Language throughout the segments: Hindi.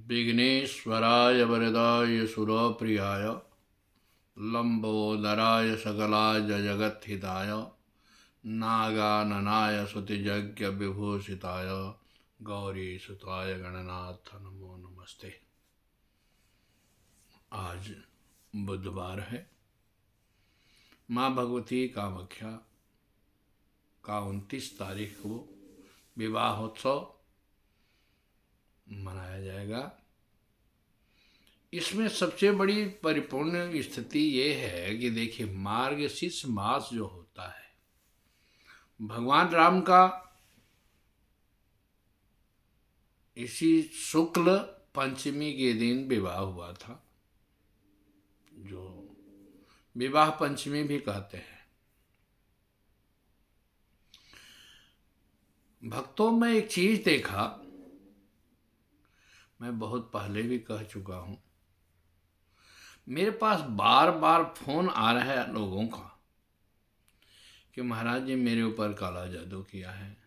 विघ्नेश्वराय वरदाय सुरप्रियाय लंबोदराय सकलाय जगत्हिताय नागाननाय स्तुतियज्ञ विभूषिताय गौरीसुताय गणनाथ नमो नमस्ते। आज बुधवार है। माँ भगवती कामाख्या का 29 तारीख को विवाहोत्सव मनाया जाएगा। इसमें सबसे बड़ी परिपूर्ण स्थिति ये है कि देखिए, मार्गशीर्ष मास जो होता है, भगवान राम का इसी शुक्ल पंचमी के दिन विवाह हुआ था, जो विवाह पंचमी भी कहते हैं। भक्तों में एक चीज देखा, मैं बहुत पहले भी कह चुका हूं, मेरे पास बार बार फोन आ रहा है लोगों का कि महाराज जी मेरे ऊपर काला जादू किया है,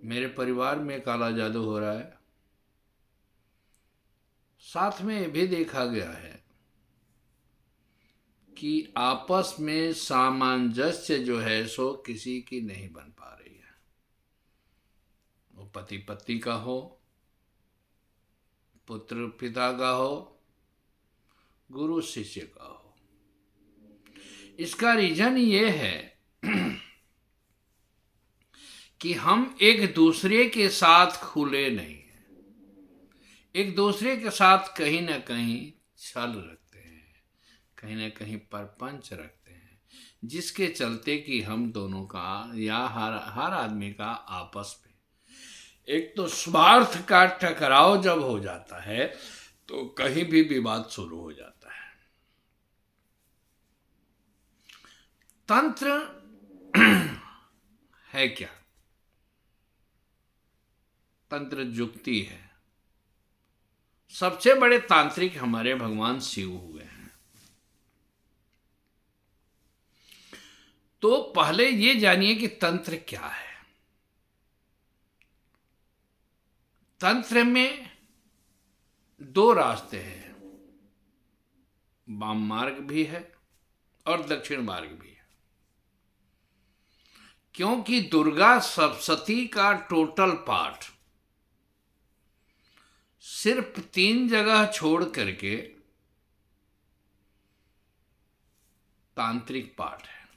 मेरे परिवार में काला जादू हो रहा है। साथ में ये भी देखा गया है कि आपस में सामंजस्य जो है सो किसी की नहीं बन पा रही है। वो पति पत्नी का हो, पुत्र पिता का हो, गुरु शिष्य का हो। इसका रीजन ये है कि हम एक दूसरे के साथ खुले नहीं हैं, एक दूसरे के साथ कहीं ना कहीं छल रखते हैं, कहीं ना कहीं परपंच रखते हैं, जिसके चलते कि हम दोनों का या हर आदमी का आपस में एक तो स्वार्थ का टकराव जब हो जाता है तो कहीं भी विवाद शुरू हो जाता है। तंत्र है क्या? तंत्र जुक्ति है। सबसे बड़े तांत्रिक हमारे भगवान शिव हुए हैं। तो पहले ये जानिए कि तंत्र क्या है। तंत्र में 2 रास्ते हैं, वाम मार्ग भी है और दक्षिण मार्ग भी है। क्योंकि दुर्गा सप्तशती का टोटल पाठ सिर्फ 3 जगह छोड़ करके तांत्रिक पाठ है।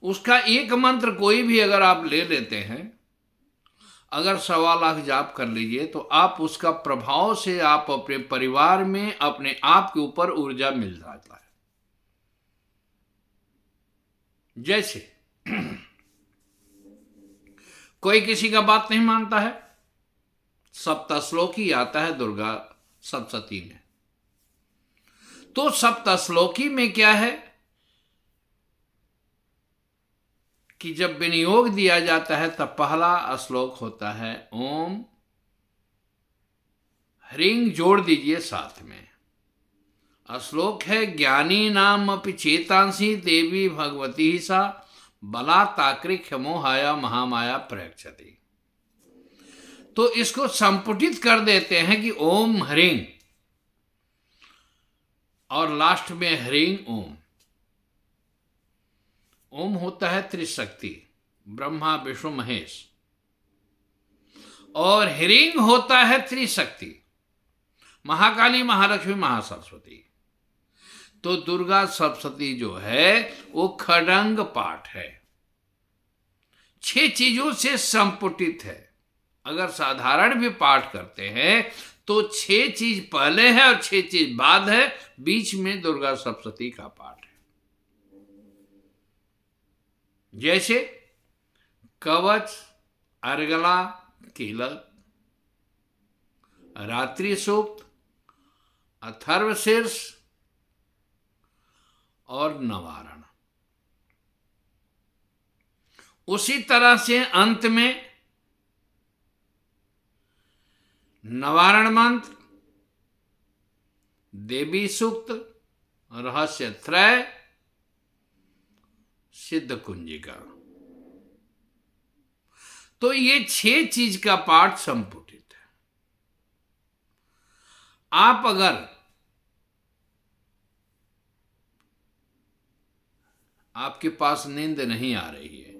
उसका एक मंत्र कोई भी अगर आप ले लेते हैं, अगर 1.25 लाख जाप कर लीजिए तो आप उसका प्रभाव से आप अपने परिवार में अपने आप के ऊपर ऊर्जा मिल जाता है। जैसे कोई किसी का बात नहीं मानता है, सप्तश्लोकी आता है दुर्गा सप्तशती में। तो सप्तश्लोकी में क्या है कि जब विनियोग दिया जाता है तब पहला श्लोक होता है ओम ह्रीं, जोड़ दीजिए साथ में। श्लोक है ज्ञानी नाम अपि चेतांसी देवी भगवती सा बला ताकृ मोहाया महामाया प्रयक्षति। तो इसको संपुटित कर देते हैं कि ओम ह्रीं और लास्ट में ह्रीं ओम। ओम होता है त्रिशक्ति, ब्रह्मा विष्णु महेश, और ह्रीं होता है त्रिशक्ति, महाकाली महालक्ष्मी महासरस्वती। तो दुर्गा सप्तशती जो है वो खडंग पाठ है, 6 चीजों से संपुटित है। अगर साधारण भी पाठ करते हैं तो 6 चीज पहले है और 6 चीज बाद है, बीच में दुर्गा सप्तशती का पाठ है। जैसे कवच, अर्गला, कीलक, रात्रि सूक्त, अथर्वशीर्ष और नवारण। उसी तरह से अंत में नवारण मंत्र, देवी सूक्त, रहस्य त्रय, सिद्ध कुंजिका। तो ये 6 चीज का पाठ संपुटित है। आप अगर आपके पास नींद नहीं आ रही है,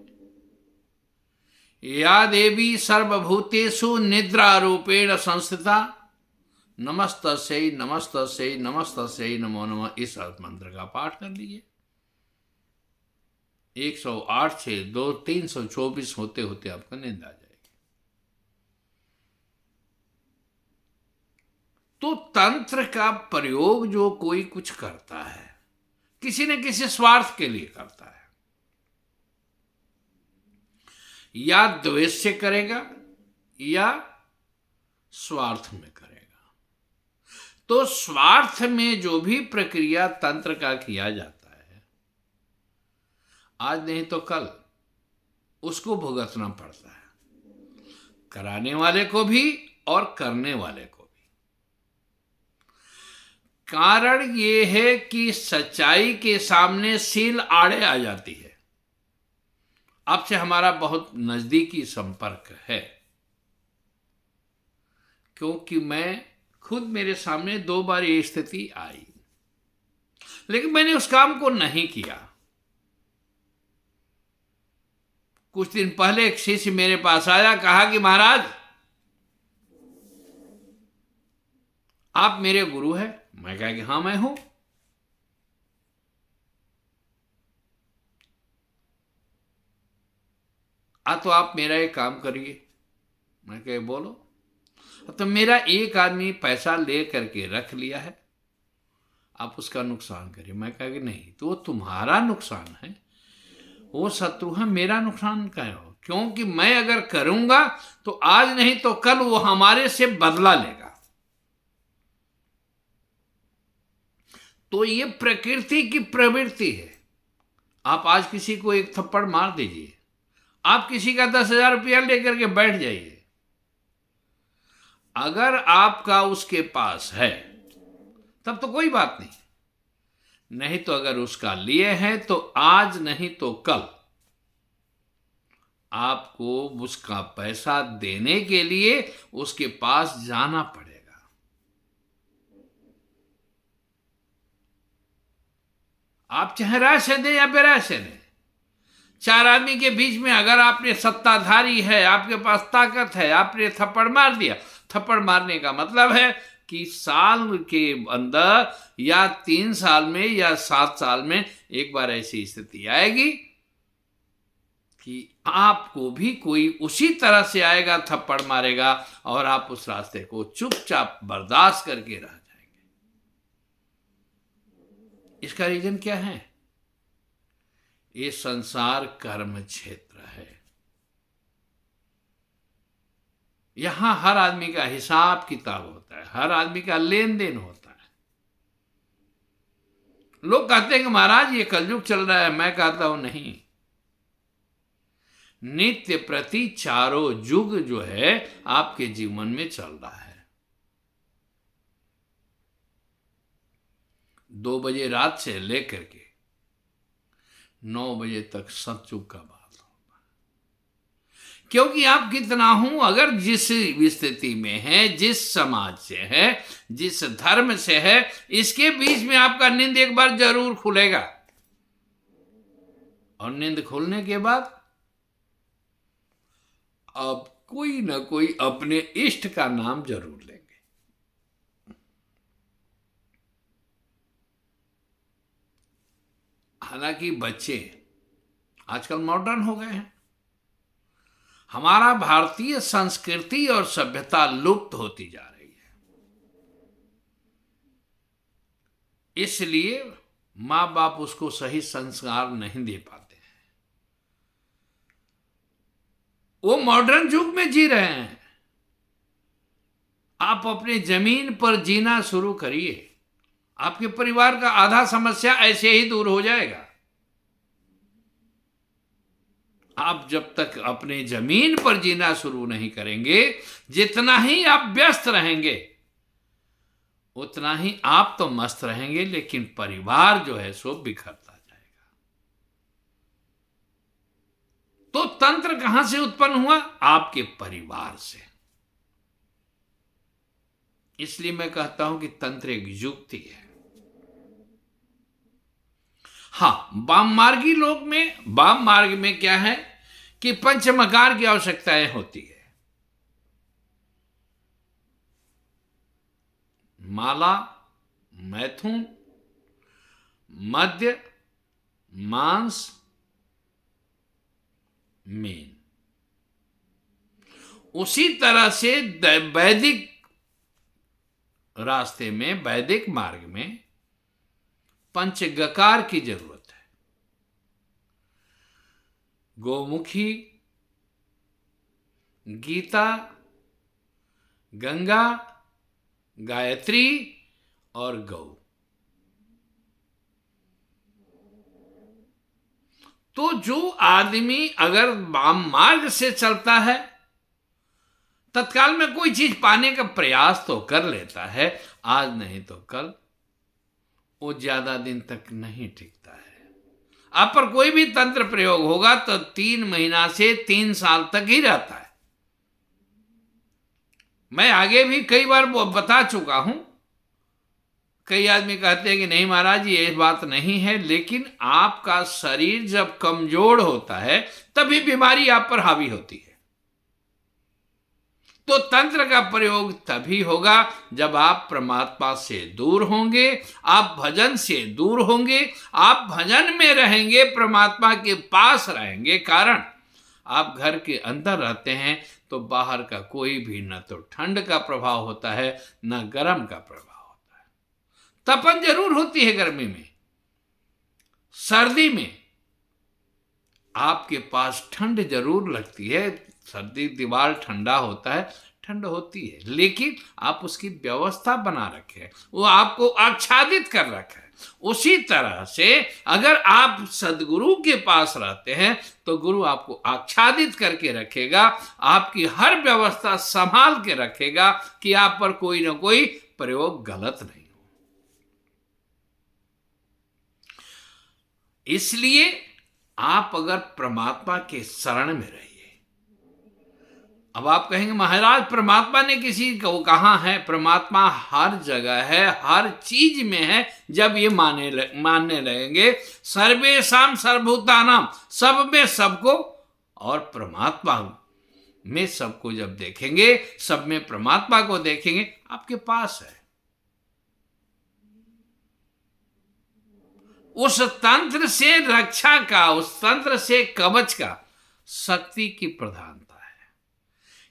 या देवी सर्वभूतेषु निद्रा रूपेण संस्थिता नमस्तस्यै नमस्तस्यै नमस्तस्यै नमो नमः, इस मंत्र का पाठ कर लीजिए। 108 से 324 होते होते आपको नींद आ जाएगी। तो तंत्र का प्रयोग जो कोई कुछ करता है, किसी न किसी स्वार्थ के लिए करता है, या द्वेष से करेगा या स्वार्थ में करेगा। तो स्वार्थ में जो भी प्रक्रिया तंत्र का किया जाता है, आज नहीं तो कल उसको भुगतना पड़ता है, कराने वाले को भी और करने वाले को भी। कारण ये है कि सच्चाई के सामने सील आड़े आ जाती है। आपसे हमारा बहुत नजदीकी संपर्क है, क्योंकि मैं खुद, मेरे सामने 2 बार ये स्थिति आई, लेकिन मैंने उस काम को नहीं किया। कुछ दिन पहले एक शिष्य मेरे पास आया, कहा कि महाराज आप मेरे गुरु हैं। मैं कहा कि हाँ मैं हूं। तो आप मेरा एक काम करिए। मैं कहा बोलो। तो मेरा एक आदमी पैसा ले करके रख लिया है, आप उसका नुकसान करिए। मैं कहा कि नहीं, तो वो तुम्हारा नुकसान है, वो शत्रु है, मेरा नुकसान क्या हो? क्योंकि मैं अगर करूंगा तो आज नहीं तो कल वो हमारे से बदला लेगा। तो ये प्रकृति की प्रवृत्ति है। आप आज किसी को एक थप्पड़ मार दीजिए, आप किसी का 10,000 रुपया लेकर के बैठ जाइए, अगर आपका उसके पास है तब तो कोई बात नहीं, नहीं तो अगर उसका लिए है तो आज नहीं तो कल आपको उसका पैसा देने के लिए उसके पास जाना पड़ेगा। आप चाहे राय से दें या बेराय से दें, 4 आदमी के बीच में अगर आपने सत्ताधारी है, आपके पास ताकत है, आपने थप्पड़ मार दिया, थप्पड़ मारने का मतलब है कि साल के अंदर या 3 साल में या 7 साल में एक बार ऐसी स्थिति आएगी कि आपको भी कोई उसी तरह से आएगा, थप्पड़ मारेगा, और आप उस रास्ते को चुपचाप बर्दाश्त करके रह जाएंगे। इसका रीजन क्या है? ये संसार कर्म क्षेत्र है। यहां हर आदमी का हिसाब किताब होता है, हर आदमी का लेन देन होता है। लोग कहते हैं कि महाराज ये कलयुग चल रहा है, मैं कहता हूं नहीं, नित्य प्रति चारों युग जो है आपके जीवन में चल रहा है। 2 बजे रात से लेकर के 9 बजे तक सतयुग का बात होगा। क्योंकि आप कितना हूं, अगर जिस स्थिति में है, जिस समाज से है, जिस धर्म से है, इसके बीच में आपका नींद एक बार जरूर खुलेगा। और नींद खुलने के बाद आप कोई ना कोई अपने इष्ट का नाम जरूर लेंगे। हालांकि बच्चे आजकल मॉडर्न हो गए हैं, हमारा भारतीय संस्कृति और सभ्यता लुप्त होती जा रही है। इसलिए माँ बाप उसको सही संस्कार नहीं दे पाते। वो मॉडर्न युग में जी रहे हैं। आप अपने जमीन पर जीना शुरू करिए, आपके परिवार का आधा समस्या ऐसे ही दूर हो जाएगा। आप जब तक अपने जमीन पर जीना शुरू नहीं करेंगे, जितना ही आप व्यस्त रहेंगे उतना ही आप तो मस्त रहेंगे, लेकिन परिवार जो है सो बिखरता जाएगा। तो तंत्र कहां से उत्पन्न हुआ? आपके परिवार से। इसलिए मैं कहता हूं कि तंत्र एक युक्ति है। हाँ, वाम मार्ग में क्या है कि पंचमकार की आवश्यकताएं होती है। माला, मैथुन, मध्य, मांस, मीन। उसी तरह से वैदिक रास्ते में, वैदिक मार्ग में पंचगकार की जरूरत है। गोमुखी, गीता, गंगा, गायत्री और गौ। तो जो आदमी अगर वाम मार्ग से चलता है, तत्काल में कोई चीज पाने का प्रयास तो कर लेता है, आज नहीं तो कल, वो ज्यादा दिन तक नहीं टिकता है। आप पर कोई भी तंत्र प्रयोग होगा तो 3 महीना से 3 साल तक ही रहता है। मैं आगे भी कई बार बता चुका हूं। कई आदमी कहते हैं कि नहीं महाराज ये बात नहीं है, लेकिन आपका शरीर जब कमजोर होता है तभी बीमारी आप पर हावी होती है। तो तंत्र का प्रयोग तभी होगा जब आप परमात्मा से दूर होंगे, आप भजन से दूर होंगे, आप भजन में रहेंगे, परमात्मा के पास रहेंगे। कारण आप घर के अंदर रहते हैं तो बाहर का कोई भी न तो ठंड का प्रभाव होता है न गर्म का प्रभाव होता है। तपन जरूर होती है गर्मी में, सर्दी में आपके पास ठंड जरूर लगती है। सर्दी दीवार ठंडा होता है, ठंड होती है, लेकिन आप उसकी व्यवस्था बना रखे, वो आपको आच्छादित कर रखा है। उसी तरह से अगर आप सदगुरु के पास रहते हैं तो गुरु आपको आच्छादित करके रखेगा, आपकी हर व्यवस्था संभाल के रखेगा कि आप पर कोई ना कोई प्रयोग गलत नहीं हो। इसलिए आप अगर परमात्मा के शरण में रहिए। अब आप कहेंगे महाराज परमात्मा ने किसी को कहा है? परमात्मा हर जगह है, हर चीज में है। जब ये मानने लगेंगे सर्वेषां सर्वभूतानां, सब में सबको, और परमात्मा में सबको जब देखेंगे, सब में परमात्मा को देखेंगे, आपके पास है। उस तंत्र से रक्षा का, उस तंत्र से कवच का शक्ति की प्रधानता है।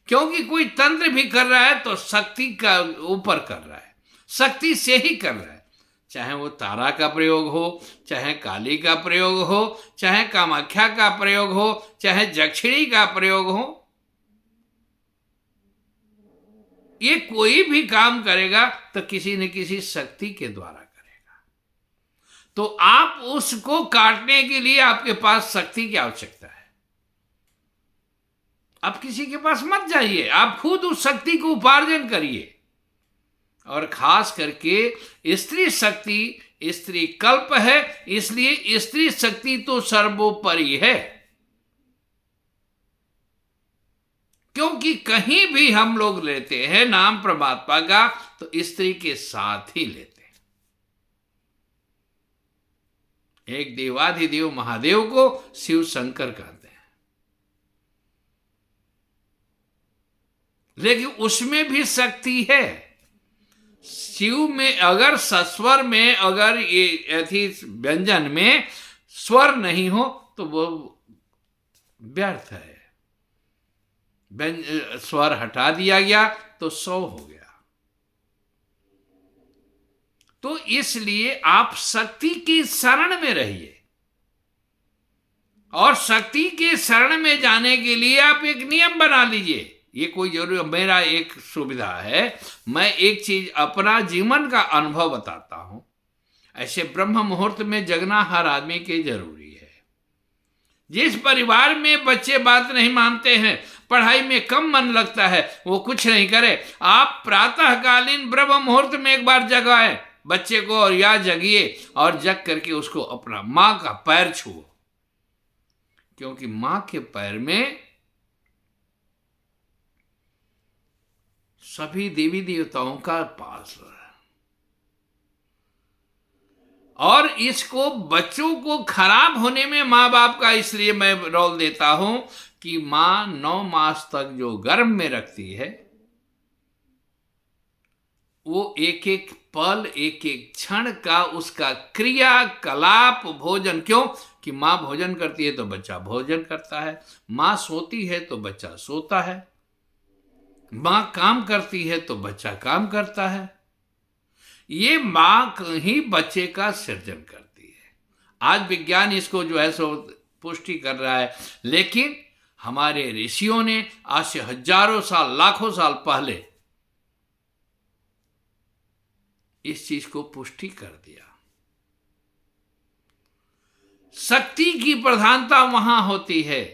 क्योंकि कोई तंत्र भी कर रहा है तो शक्ति का ऊपर कर रहा है, शक्ति से ही कर रहा है। चाहे वो तारा का प्रयोग हो, चाहे काली का प्रयोग हो, चाहे कामाख्या का प्रयोग हो, चाहे जक्षिणी का प्रयोग हो, ये कोई भी काम करेगा तो किसी न किसी शक्ति के द्वारा करेगा। तो आप उसको काटने के लिए आपके पास शक्ति की आवश्यकता है। आप किसी के पास मत जाइए, आप खुद उस शक्ति को उपार्जन करिए। और खास करके स्त्री शक्ति स्त्री कल्प है, इसलिए स्त्री शक्ति तो सर्वोपरि है। क्योंकि कहीं भी हम लोग लेते हैं नाम परमात्मा का तो स्त्री के साथ ही लेते हैं। एक देवाधिदेव महादेव को शिव शंकर कहते हैं, लेकिन उसमें भी शक्ति है। शिव में अगर सस्वर में, अगर ये ऐसी व्यंजन में स्वर नहीं हो तो वो व्यर्थ है। स्वर हटा दिया गया तो 100 हो गया। तो इसलिए आप शक्ति की शरण में रहिए। और शक्ति के शरण में जाने के लिए आप एक नियम बना लीजिए। ये कोई जरूरी, मेरा एक सुविधा है, मैं एक चीज अपना जीवन का अनुभव बताता हूं। ऐसे ब्रह्म मुहूर्त में जगना हर आदमी के जरूरी है। जिस परिवार में बच्चे बात नहीं मानते हैं, पढ़ाई में कम मन लगता है, वो कुछ नहीं करे, आप प्रातःकालीन ब्रह्म मुहूर्त में एक बार जगाएं बच्चे को, और या जगिए और जग करके उसको अपना मां का पैर छुओ। क्योंकि मां के पैर में सभी देवी देवताओं का पास है। और इसको बच्चों को खराब होने में माँ बाप का इसलिए मैं रोल देता हूं कि माँ 9 मास तक जो गर्भ में रखती है, वो एक एक पल, एक एक क्षण का उसका क्रियाकलाप, भोजन, क्यों कि माँ भोजन करती है तो बच्चा भोजन करता है, माँ सोती है तो बच्चा सोता है, माँ काम करती है तो बच्चा काम करता है। ये माँ ही बच्चे का सृजन करती है। आज विज्ञान इसको जो है सो पुष्टि कर रहा है, लेकिन हमारे ऋषियों ने आज से हजारों साल, लाखों साल पहले इस चीज को पुष्टि कर दिया। शक्ति की प्रधानता वहां होती है,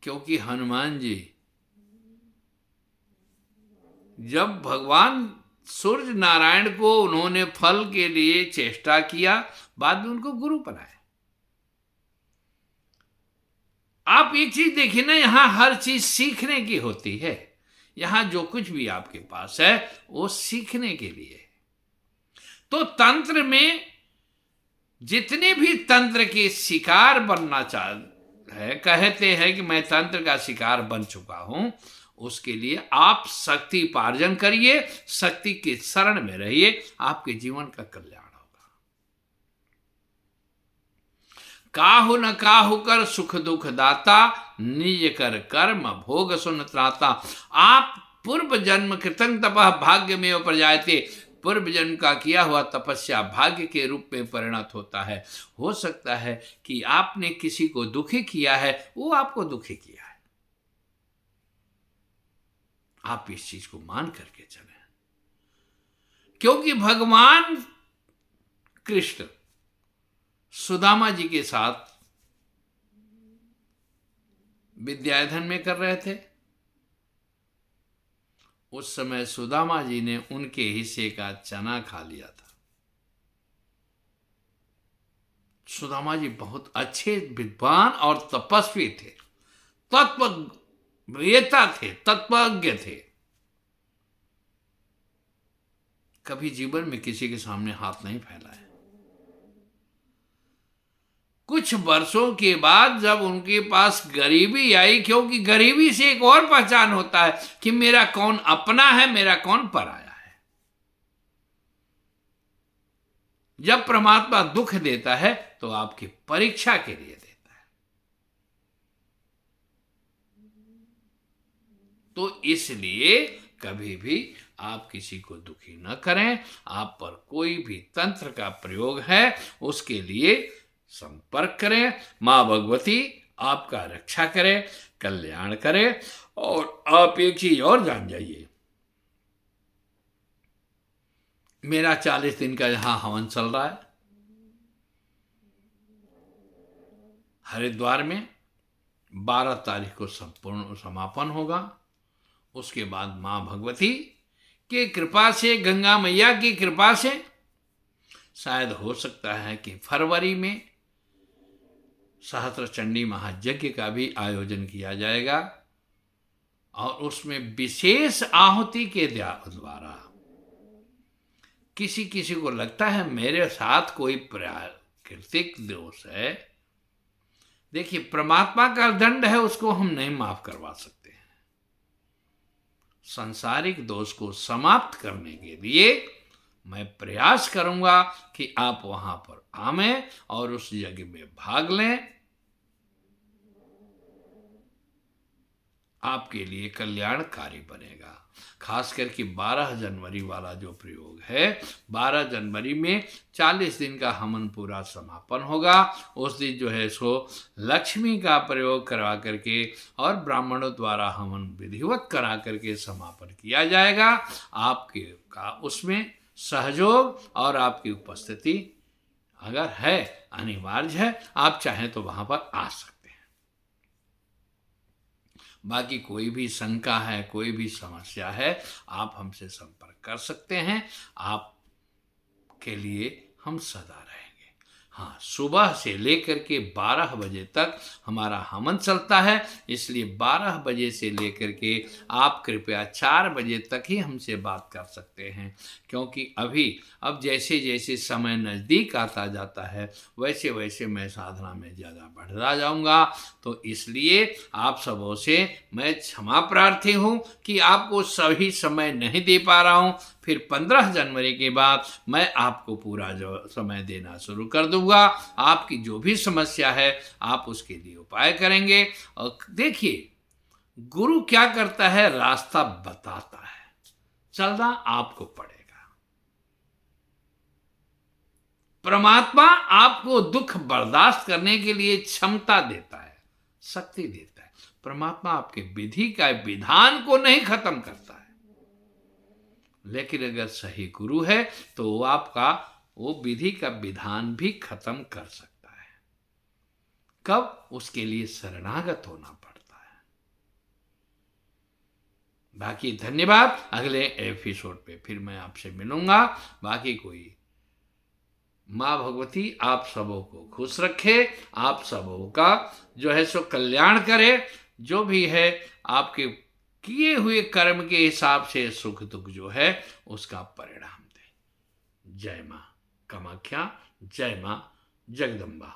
क्योंकि हनुमान जी जब भगवान सूर्य नारायण को उन्होंने फल के लिए चेष्टा किया, बाद में उनको गुरु बनाया। आप एक चीज देखिए ना, यहां हर चीज सीखने की होती है। यहां जो कुछ भी आपके पास है वो सीखने के लिए। तो तंत्र में जितने भी तंत्र के शिकार बनना चाहते हैं, कहते हैं कि मैं तंत्र का शिकार बन चुका हूं, उसके लिए आप शक्ति पार्जन करिए, शक्ति के शरण में रहिए, आपके जीवन का कल्याण होगा। काहु न काहु कर सुख दुख दाता, निज कर कर्म भोग सुन त्राता। आप पूर्व जन्म कृतं तपः भाग्य में प्रजायते, पूर्व जन्म का किया हुआ तपस्या भाग्य के रूप में परिणत होता है। हो सकता है कि आपने किसी को दुखी किया है, वो आपको दुखी किया है, आप इस चीज को मान करके चलें। क्योंकि भगवान कृष्ण सुदामा जी के साथ विद्याधन में कर रहे थे, उस समय सुदामा जी ने उनके हिस्से का चना खा लिया था। सुदामा जी बहुत अच्छे विद्वान और तपस्वी थे, तत्ववेता थे, तत्वज्ञ थे। कभी जीवन में किसी के सामने हाथ नहीं फैलाए। कुछ वर्षों के बाद जब उनके पास गरीबी आई, क्योंकि गरीबी से एक और पहचान होता है कि मेरा कौन अपना है, मेरा कौन पराया है। जब परमात्मा दुख देता है तो आपकी परीक्षा के लिए देता है। तो इसलिए कभी भी आप किसी को दुखी न करें। आप पर कोई भी तंत्र का प्रयोग है, उसके लिए संपर्क करें। मां भगवती आपका रक्षा करें, कल्याण करें। और आप एक चीज और जान जाइए, मेरा 40 दिन का यहां हवन चल रहा है हरिद्वार में। 12 तारीख को संपूर्ण समापन होगा। उसके बाद मां भगवती की कृपा से, गंगा मैया की कृपा से, शायद हो सकता है कि फरवरी में सहस्त्र चंडी महायज्ञ का भी आयोजन किया जाएगा। और उसमें विशेष आहुति के द्वारा किसी किसी को लगता है मेरे साथ कोई प्राकृतिक दोष है, देखिए परमात्मा का दंड है, उसको हम नहीं माफ करवा सकते हैं। सांसारिक दोष को समाप्त करने के लिए मैं प्रयास करूंगा कि आप वहां पर आवें और उस यज्ञ में भाग लें। आपके लिए कल्याणकारी बनेगा। खास करके 12 जनवरी वाला जो प्रयोग है, 12 जनवरी में 40 दिन का हवन पूरा समापन होगा। उस दिन जो है सो लक्ष्मी का प्रयोग करा करके और ब्राह्मणों द्वारा हवन विधिवत करा करके समापन किया जाएगा। आपके का उसमें सहयोग और आपकी उपस्थिति अगर है, अनिवार्य है। आप चाहें तो वहां पर आ सकते हैं। बाकी कोई भी शंका है, कोई भी समस्या है, आप हमसे संपर्क कर सकते हैं। आप के लिए हम सदा रहेंगे। हाँ, सुबह से लेकर के 12 बजे तक हमारा हवन चलता है, इसलिए 12 बजे से लेकर के आप कृपया 4 बजे तक ही हमसे बात कर सकते हैं, क्योंकि अब जैसे जैसे समय नज़दीक आता जाता है वैसे वैसे मैं साधना में ज़्यादा बढ़ता जाऊंगा। तो इसलिए आप सबों से मैं क्षमा प्रार्थी हूँ कि आपको सही समय नहीं दे पा रहा हूँ। फिर 15 जनवरी के बाद मैं आपको पूरा जो समय देना शुरू कर दूंगा। आपकी जो भी समस्या है आप उसके लिए उपाय करेंगे। और देखिए, गुरु क्या करता है, रास्ता बताता है, चलना आपको पड़ेगा। परमात्मा आपको दुख बर्दाश्त करने के लिए क्षमता देता है, शक्ति देता है। परमात्मा आपके विधि का विधान को नहीं खत्म करता है, लेकिन अगर सही गुरु है तो वो आपका वो विधि का विधान भी खत्म कर सकता है। कब? उसके लिए शरणागत होना पड़ता है। बाकी धन्यवाद। अगले एपिसोड पे फिर मैं आपसे मिलूंगा। बाकी कोई माँ भगवती आप सबों को खुश रखे, आप सबों का जो है सो कल्याण करे। जो भी है आपके किए हुए कर्म के हिसाब से सुख दुख जो है उसका परिणाम दे। जय माँ कामाख्या, जय माँ जगदम्बा।